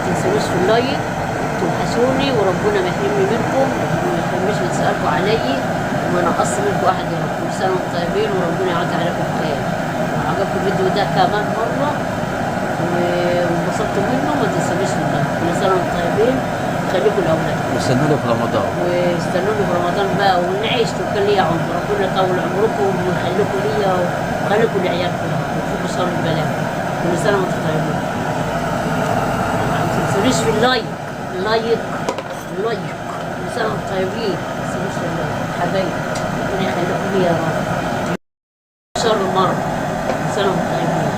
تنسونيش في اللايك، توحشوني وربنا ما يحرمني منكم وما يحرمنيش من سؤالكم علي وما نقص منكم احد يا رب. كل سنه وانتم طيبين وربنا يعود عليكم بخير. لو عجبكم الفيديو ده كمان مره وانبسطتوا منه ما تنسونيش في اللايك. كل سنه وانتم طيبين. خليكم لاولادكم واستنوني في رمضان. واستنوني في رمضان بقى ونعيش وكان ليا عمر. ربنا يطول عمركم ويخليكم ليا ويخليكم لعيالكم ويفكوا شر البلاء. كل سنه وانتم طيبين. ما تنسونيش في اللايك. لايك لايك. كل سنه وانتم طيبين. ما تنسونيش في اللايك حبايبي. ربنا يخليكم ليا يا رب. شر المرض. كل سنه وانتم طيبين.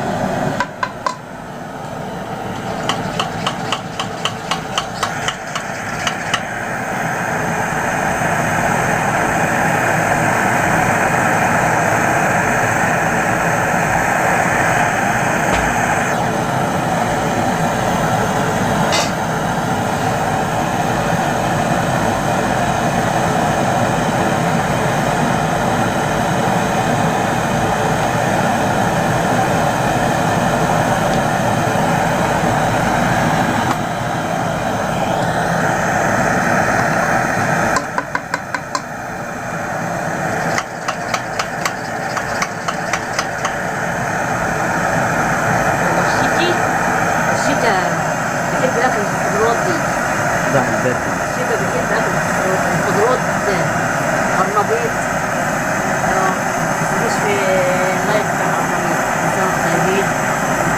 بحب اكل الخضروات دي. بعد البرد. الشتا بحب اكل الخضروات قرنبيط. مش في اللايف بتاع القرنبيط. كل سنه وانتم طيبين.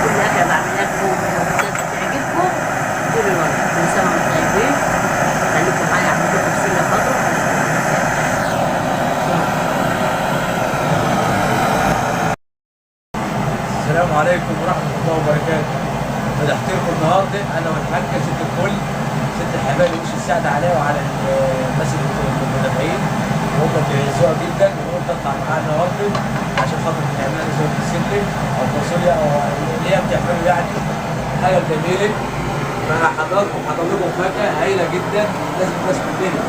كل اكله بعملها لكم لو بتعجبكم ادوا لايك. كل سنه وانتم طيبين. خليكم معايا اعمل لكم بسله خضرا. السلام عليكم ورحمة الله وبركاته. فتحت لكم النهارده أنا والحاجة ست الكل، ست الحبايب وش السعد عليها وعلى الناس المتابعين وهم بيعزوها جدا. وقلت أطلع معاها النهارده عشان خاطر نعمل زوجة السلم أو فاصوليا أو اللي هي بتعمله يعني حاجة جميلة. فحضراتكم حضر لكم فاكهة هايلة جدا. لازم الناس كلها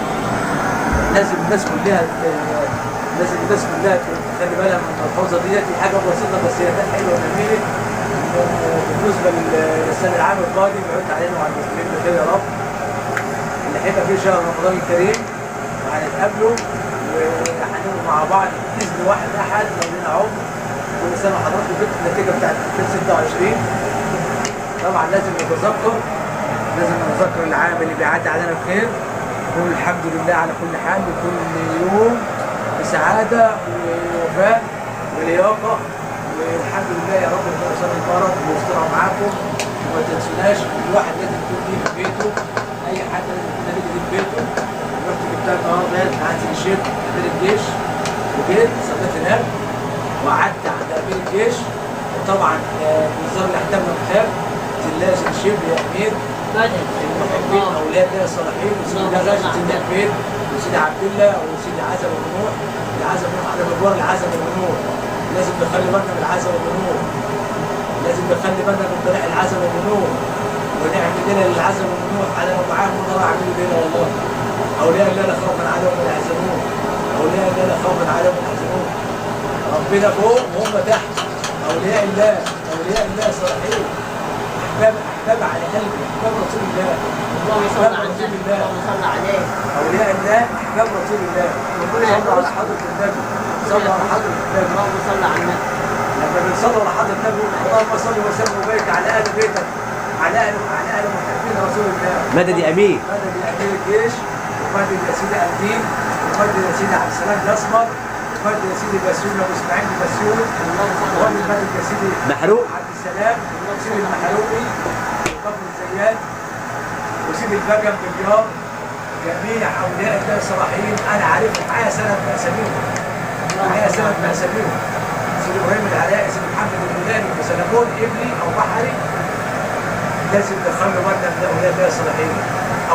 لازم الناس كلها لازم الناس كلها تخلي بالها من الملحوظه ديت. دي حاجه بسيطه بس هي حلوه وجميله. بالنسبه للسنه العام القادم يعود علينا وعلى المسلمين بخير يا رب. اللي هيبقى فيه شهر رمضان الكريم وهنتقابلوا وهنبقوا مع بعض باذن واحد احد لو لنا عمر. كل سنه وحضراتكم جبتوا النتيجه بتاعت 2026. طبعا لازم نتذكر العام اللي بيعدي علينا بخير. نقول الحمد لله على كل حال وكل يوم بسعادة ووفاء ولياقة. والحمد لله يا رب ربنا يصلي الفرج ويسترها معاكم. وما تنسوناش كل واحد لازم يكون ليه في بيته. أي حد لازم يكون ليه في بيته. رحت جبتها النهارده هنزل الشيخ أمير الجيش وجيت صليت هناك وقعدت عند أمير الجيش. وطبعا وزارة الأحكام والإنتاج تلاقي الشيخ يا أمير المحبين أولاد الله الصالحين وسيدي غاشة سيدي البيت وسيدي عبد الله وسيدي عزب والنور. العزب على مدوار العزب والنور. لازم نخلي بالنا من العزب والنور. لازم نخلي بالنا من طريق العزب والنور ونعمل لنا للعزب والنور على ما معاهم ونرى عاملين لنا والله. أولياء الله لا خوف عليهم ولا يحزنون. أولياء الله لا خوف عليهم ولا يحزنون. ربنا فوق وهم تحت. أولياء الله الصالحين. أحباب على قلبي. أحباب رسول الله. اللهم صل على النبي. اللهم صل عليه. أولياء الله أحباب رسول الله. صلوا على حضرة النبي. صلوا على حضرة النبي. اللهم صل على النبي. لما بنصلي على حضرة النبي اللهم صل وسلم وبارك على أهل بيتك على أهل محبين رسول الله. مدد يا أمير. مدد يا أمير الجيش. ومدد يا سيدي أمين. ومدد يا سيدي عبد السلام الأسمر. ومدد يا سيدي بسيون أبو إسماعيل بسيون. ومدد يا سيدي محروق. عبد السلام. وسيدي المحروقي. وكفر الزيات. وسيدي البجم بالجار. جميع أولياء الله الصالحين أنا عارفهم معايا سند بأساميهم. سيدي إبراهيم العلاء، سيدي محمد الميلاني، سلمون إبلي أو بحري. لازم نخلي بالنا من أولياء الله الصالحين.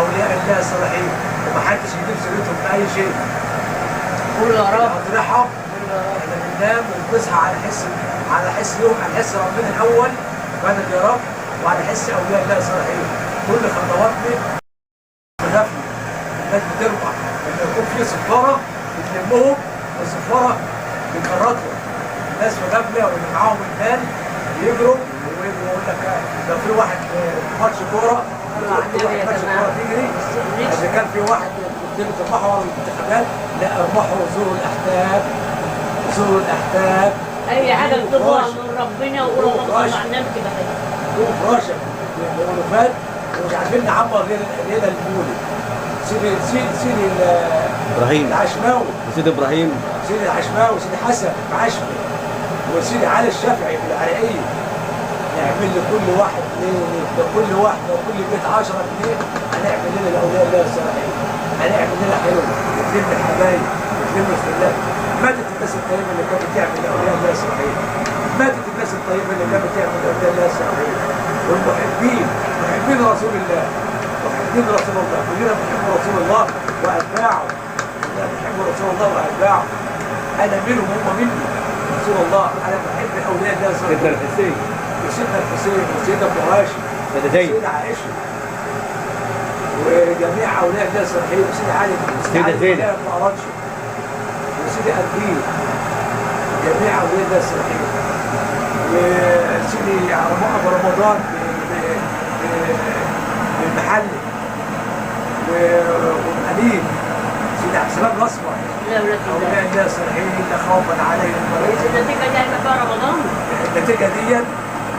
أولياء الله الصالحين ومحدش يجيب سيرتهم في أي شيء. قول يا رب. نضرحهم. احنا بننام وبنصحى على حس يوم على حس ربنا الأول مدد يا رب وعلى حس أولياء الله الصالحين. كل خطواتنا بغفلة. الناس بتربح لما يكون في صفارة بتلمهم والصفارة بتكررهم. الناس في غفلة واللي معاهم المال يجروا ويقول لك لو في واحد ماتش كورة على النبي يا ماشي جماعة. الكرة تجري، اذا كان في واحد قدام تربحوا على الانتخابات، لا اربحوا زوروا الاحزاب، زوروا الاحزاب. أي حاجة بتطلع من ربنا وقولوا اللهم صل على النبي كده خير. يوم راشد والوفات ومش عارفين نعمر ليلة المولد. سيدي ابراهيم العشماوي، وسيد ابراهيم. سيدي العشماوي وسيدي حسن عشمي وسيدي علي الشافعي في العراقية، نعمل لكل واحد لكل واحدة وكل بيت 10 جنيه، هنعمل لنا لأولياء الله الصالحين، هنعمل لنا حلو، نتلم الحبايب، نتلم الخلاف. ماتت الناس الطيبة اللي كانت بتعمل لأولياء الله الصالحين، ماتت الناس الطيبة اللي كانت بتعمل لأولياء الله الصالحين، والمحبين محبين رسول الله، محبين رسول الله، كلنا بنحب رسول الله وأتباعه، كلنا بنحب رسول الله وأتباعه، أنا منهم هم مني، رسول الله، أنا بحب أولياء الله الصالحين. سيدنا الحسين. وسيدنا الحسين وسيدنا ابو هاشم سيدة زينب. وسيدة عائشة وجميع اولياء الله الصالحين وسيدي علي سيدة زينب وسيدي أبدين، جميع اولياء الله الصالحين، وسيدي ابو رمضان بالمحل والأمين سيدي عبد السلام الأسمر، اولياء الله الصالحين لا خوفا عليهم ولا النتيجة دي هيبقى فيها رمضان. النتيجة ديت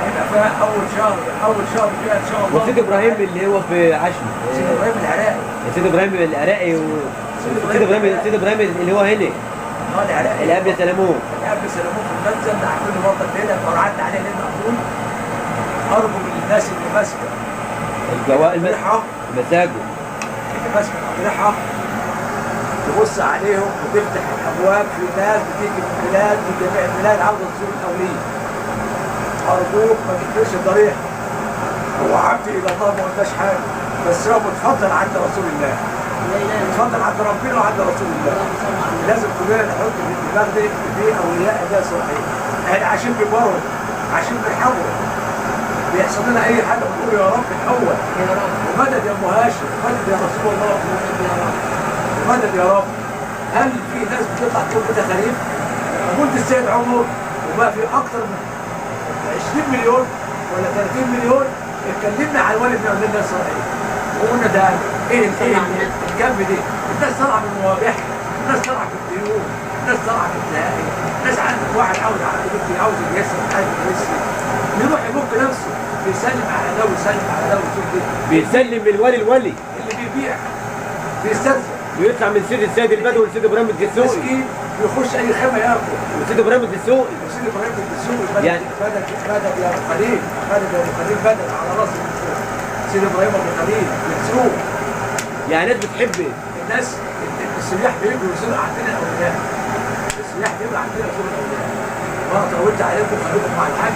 هيبقى فيها أول شهر فيها إن شاء الله. وسيد ابراهيم اللي هو في عشمي. سيد إبراهيم العراقي. سيد ابراهيم العراقي سيد ابراهيم اللي هو هنا. العراقي. اللي قبل سلمون. اللي قبل سلمون في المنزل ده عاملين له برضه الليلة وقعدت عليه ليل مقفول. أرجو من الناس اللي ماسكة المساجد. اللي ماسكة الأضرحة تبص عليهم وتفتح الأبواب، في ناس بتيجي من البلاد من جميع البلاد عاوزة تزور الأولياء. أرجوك ما تقفلش الضريح. هو عبدي إلى الله ما قلناش حاجة، بس هو متفضل عند رسول الله. متفضل عند ربنا وعند رسول الله. لازم كلنا نحط في دماغنا في أولياء الله الصالحين. احنا عايشين ببرد، عايشين بنحور. بيحصل لنا أي حاجة بنقول يا رب الأول. يا رب. ومدد يا أم هاشم، ومدد يا رسول الله، ومدد يا رب. هل في ناس بتطلع تقول كده خليل؟ قلت السيد عمر وبقى في أكثر من 20 مليون ولا 30 مليون اتكلمنا عن والد من اولاد الله الصالحين وقلنا ده ايه الكم دي؟ الناس طالعه من مواجهها، الناس طالعه في الديون، الناس طالعه في التلاقي، الناس عندك واحد عاوز عاوز يجسد عايز يجسد يروح يفك نفسه بيسلم على ده ويسلم على ده ويشوف دي بيسلم من ولي اللي بيبيع بيسترزق ويطلع من سيد البدوي لسيد ابراهيم الدسوقي. مسكين بيخش اي خيمه ياكل وسيد ابراهيم الدسوقي. وسيد ابراهيم الدسوقي يعني بدل يا ابو خليل، بدل يا ابو خليل، بدل على راس الدسوقي. سيد ابراهيم ابو خليل الدسوقي. يعني ناس بتحب الناس السياح بيجوا يزوروا عندنا الاولياء. السياح بيجوا عندنا يزوروا الاولياء. وانا طولت عليكم خليكم مع الحاج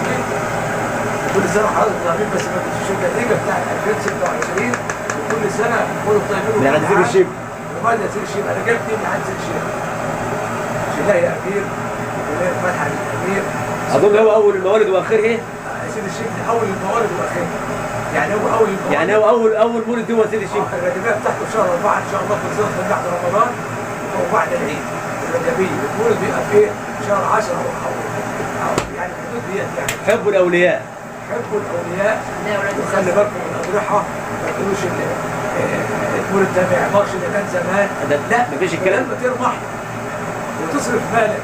كل سنه وحضرتك طيبين، بس ما تنسوش النتيجه بتاعت 2026 وكل سنه كل طيبين. من عند سيد الشيب. وماذا سيد الشيب؟ انا جبت من عند سيد الشيب. الله يا امير ولا فتحه للامير. اظن هو اول الموالد واخرها. سيد الشيب اول الموالد واخرها. يعني هو اول الموالد. يعني هو اول مولد هو سيد الشيب. الرجبيه بتاعته في شهر 4 ان شاء الله في الصيف من بعد رمضان او بعد العيد. الرجبيه المولد بيبقى في شهر 10 او يعني الحدود ديت يعني. حبوا الاولياء. حبوا الاولياء وخلي بالكم من الاضرحه ما تقولوش المولد ده ما يعمرش اللي كان زمان. لا مفيش الكلام ده. ترمح وتصرف بالك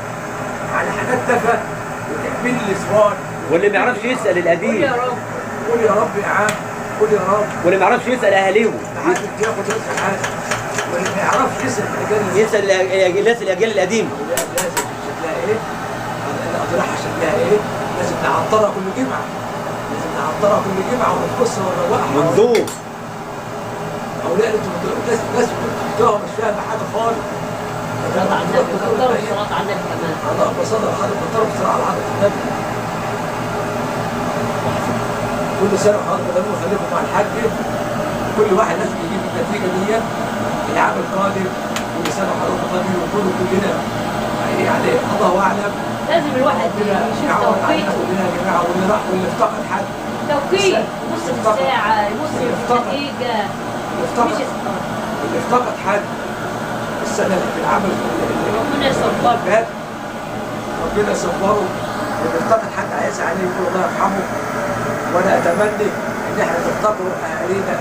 على حاجات تافهه وتعمل لي صوان. واللي ما يعرفش يسال القديم. قول يا رب، قول يا رب يا عم، قول يا رب. واللي ما يعرفش يسال اهاليهم. ما حدش بياخد رزق حاجه. واللي ما يعرفش يسال يسال الناس الاجيال القديمه. لازم شكلها ايه؟ الاضرحه شكلها ايه؟ لازم نعطرها كل جمعه. لازم نعطرها كل جمعه ونقصها ونروقها. منظور. اولاد ناس بتوع مش فاهمه حاجه خالص. صلاة على النبي، كتروا الصلاة على النبي كمان. اللهم صل على حضرتك، كتروا الصلاة على حضرة النبي. كل سنة وحضرتك كده خليكم مع الحاج. كل واحد لازم يجيب النتيجة دي العام القادم. كل سنة وحضرتك طيبين ونكونوا كلنا يعني الله أعلم. لازم الواحد يشوف توقيته. كلنا يا جماعة واللي راح واللي افتقد حد. توقيت نص ساعة، نص دقيقة. اللي افتقد حد السنة في العمل ربنا يصبره. ربنا يصبره. واللي افتقد حد عايز عليه يقول الله يرحمه. وانا اتمنى ان احنا نفتقر اهالينا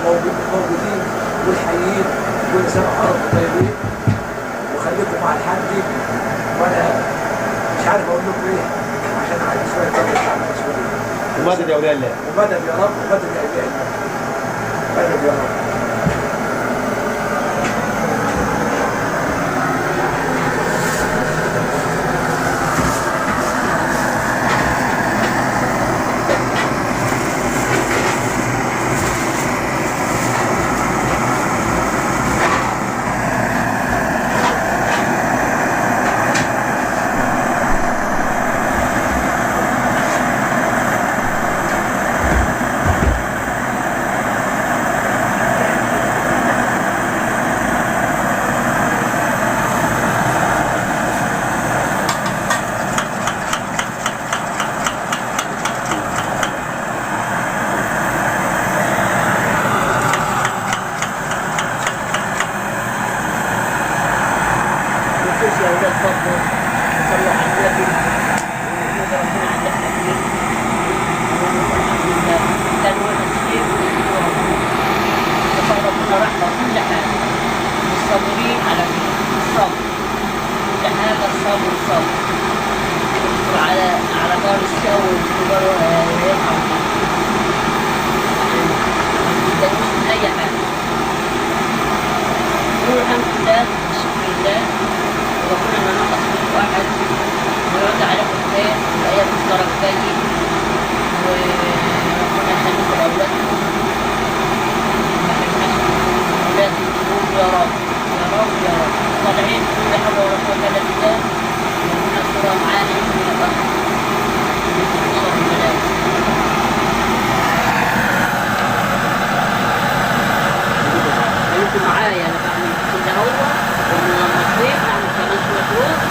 موجودين والحيين كل سنه وحضراتكم طيبين، وخليكم مع الحاج. وانا مش عارف اقول لكم ايه عشان عايز شويه طبعا على شويه. ومدد يا اولياء الله. ومدد يا رب، ومدد يا اولياء الله. مدد يا رب. يا أولاد فضل صلوا على النبي ونحمد ربنا على اللي احنا فيه ونقول الحمد لله. كان واحد شيء وصار ربنا رحمة كل حاجة، والصابرين على الصبر، كل حاجة الصبر والصبر، وعلى دار السوء والكبر يرحم ما تتضايقوش من أي حاجة. نقول الحمد لله والشكر لله، وربنا ما نقص من واحد، ويرد عليكم خير والأيام مشترك جيد، وربنا يخليكم لأولادكم ما يحرمناش أولادكم يا رب يا رب يا رب. طالعين لا حول ولا قوة إلا بالله، وربنا يسترها معانا يمكن نبقى شر الملاك. خليكم معايا، أنا بعمل كده هو، ولما الصيف هعمل كمان شوية رز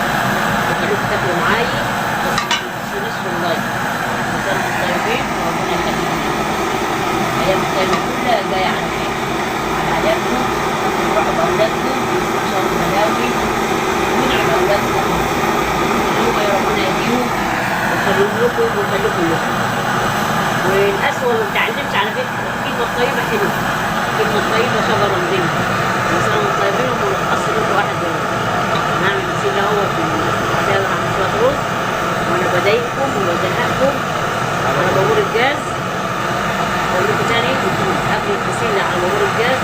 وخليكم تاكلوا معايا، بس متنسونيش في اللايك. وسلام طيبين وربنا يخليكم. أيام الطيبة كلها جاية على خير، على عيالكم، وتفرحوا بأولادكم وتشربوا بلاوي ومنعوا بأولادكم، هم ربنا يهديهم ويخليهم لكم ويخليكم لكم. والأسوأ ما بتعلمش على فكرة، الكلمة الطيبة حلوة، الكلمة الطيبة شجرة نضيفة. وسلام طيبين ومنقص لكم واحد منهم. هنعمل بسيلة هو في العشاء، هعمل شوية رز وأنا بضايقكم وبزهقكم على بابور الجاز. أقول لكم تاني قبل البسيلة على بابور الجاز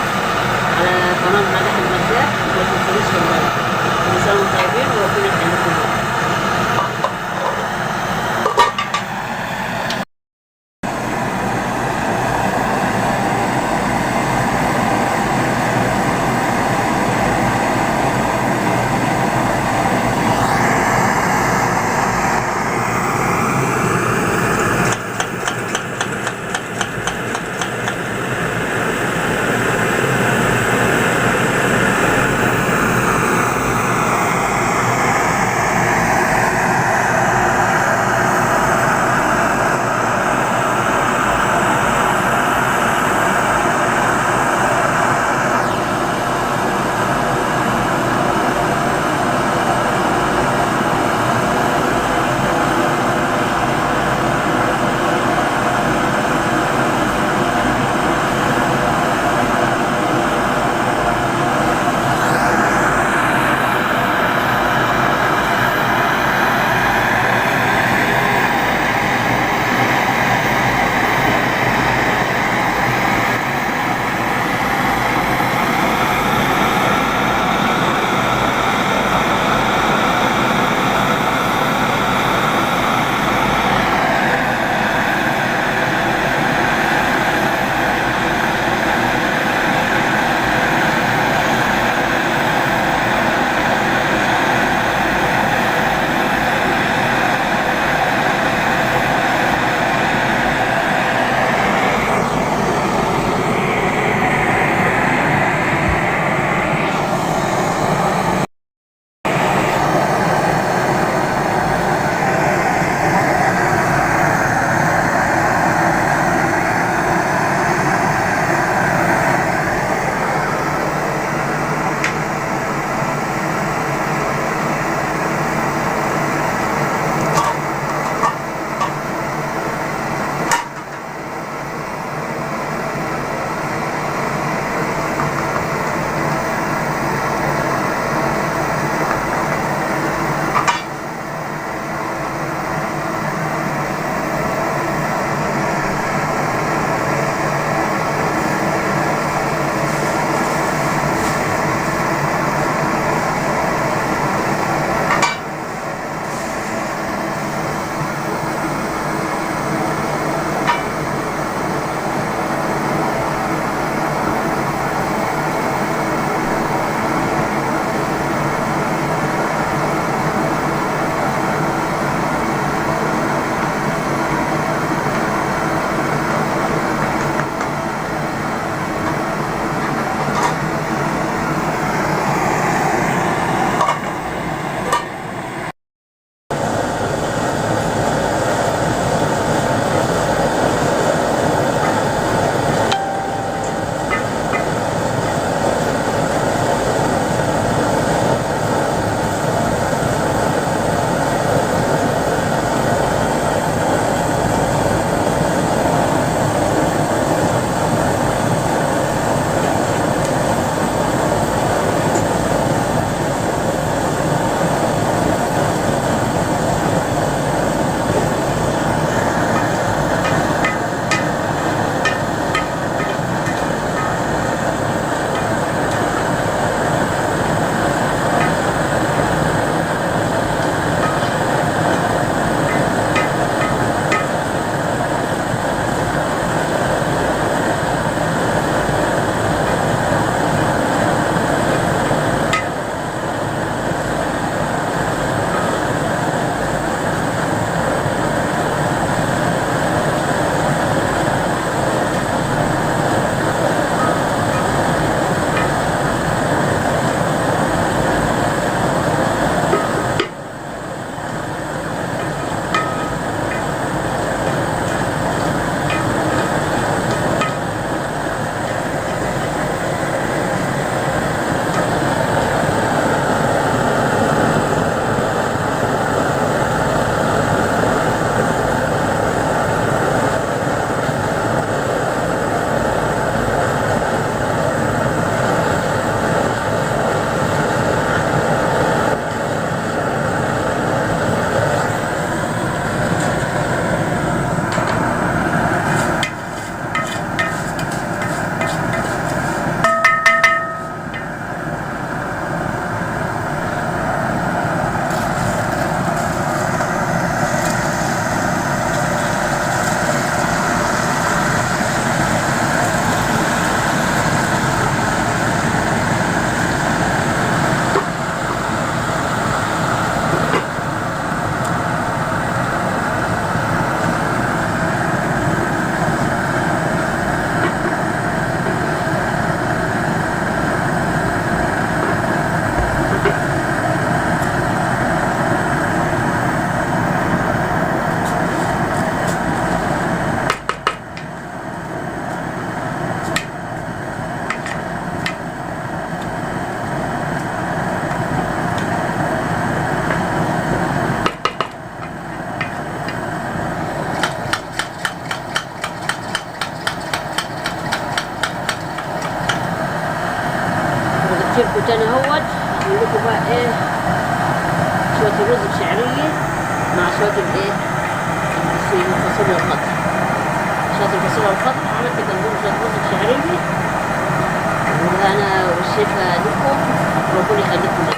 على قناة مدح المداح، ما تنسونيش في اللايك. كل سنة وانتم طيبين وربنا يخليكم. نجي لكم تاني اهوت اقول لكم بقى ايه شويه الرز بشعريه مع شويه الايه الفاصوليا الخضراء. شويه الفاصوليا الخضراء عملت جنبهم شويه رز بشعريه، وانا والشيفه لكم ربنا يخليكم لنا.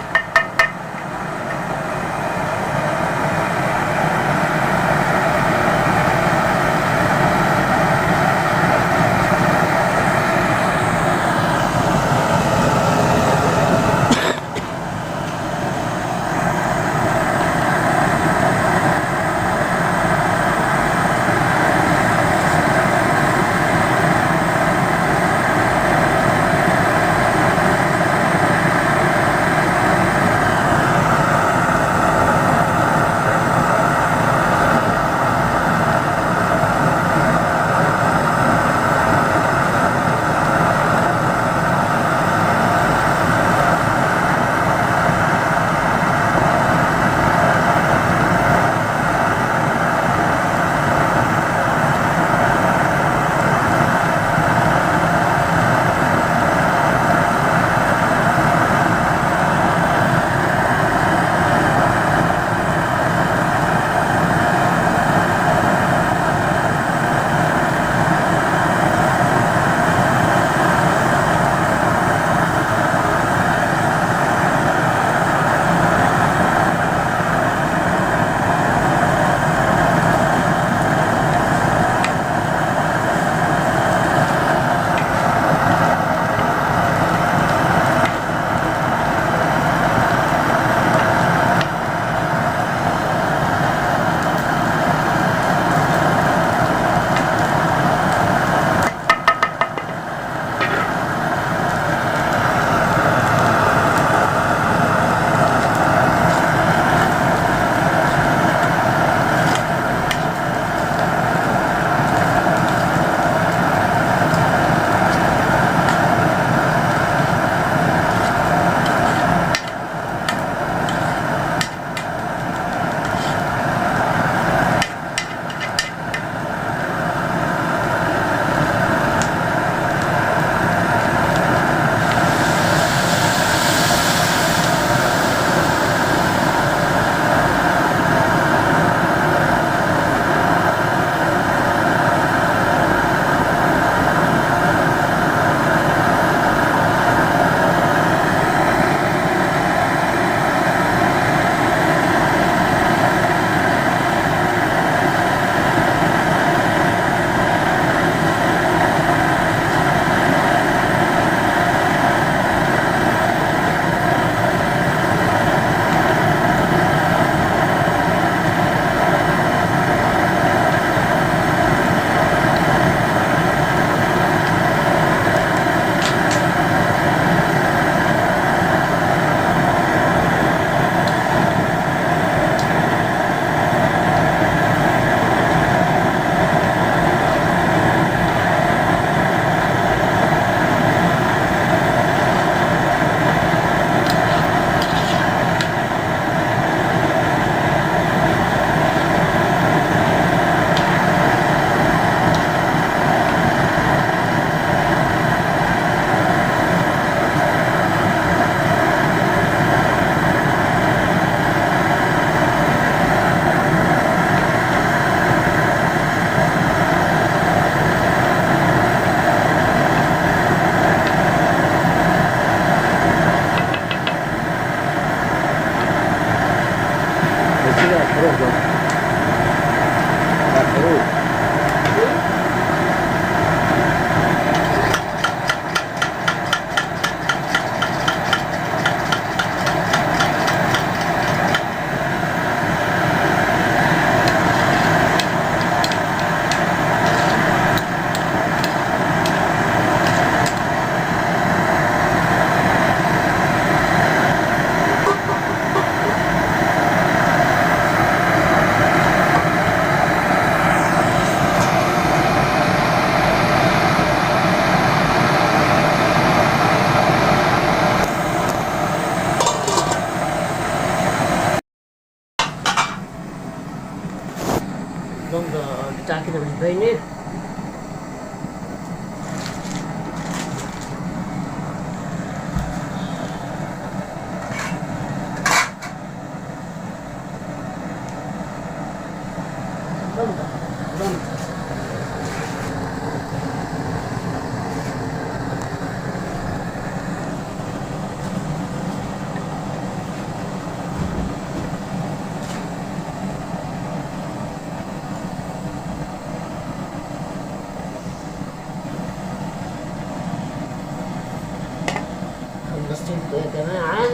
خلصت لكم يا جماعة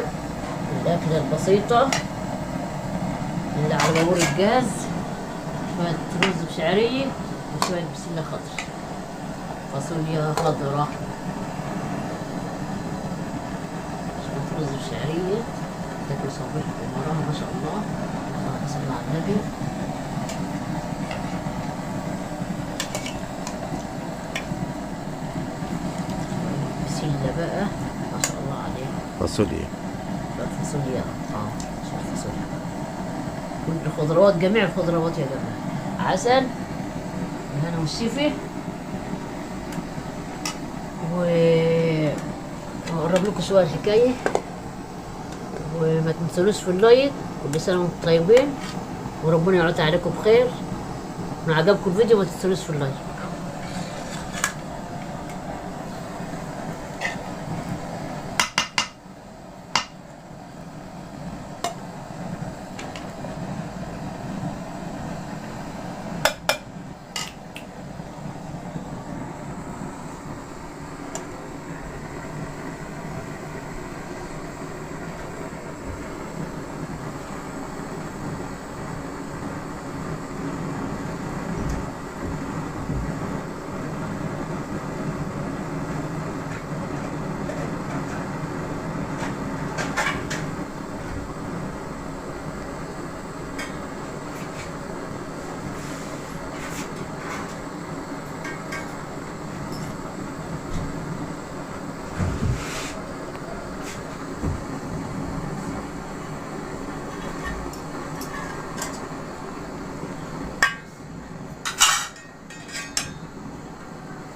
الأكلة البسيطة اللي على بابور الجاز. شوية رز بشعرية وشوية بسلة خضر، فاصوليا خضراء، شوية رز بشعرية تاكل صبيحكم وراها ما شاء الله. اللهم صل على النبي. بسلة بقى ما شاء الله عليها. فاصوليا. فاصوليا شوف فاصوليا، كل الخضروات، جميع الخضروات يا جماعة. عسل هنا والشفي. وأقرب لكم شوية الحكاية، وما تنسونوش في اللايك. كل سنة وانتم طيبين وربنا يعود عليكم بخير. لو عجبكم الفيديو ما تنسونوش في اللايك.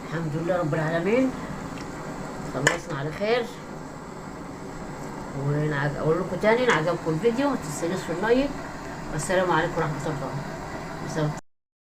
الحمد لله رب العالمين، خلصنا على خير. واقول لكم تاني ان عجبكم الفيديو ما تنسونوش في اللايك. والسلام عليكم ورحمه الله وبركاته.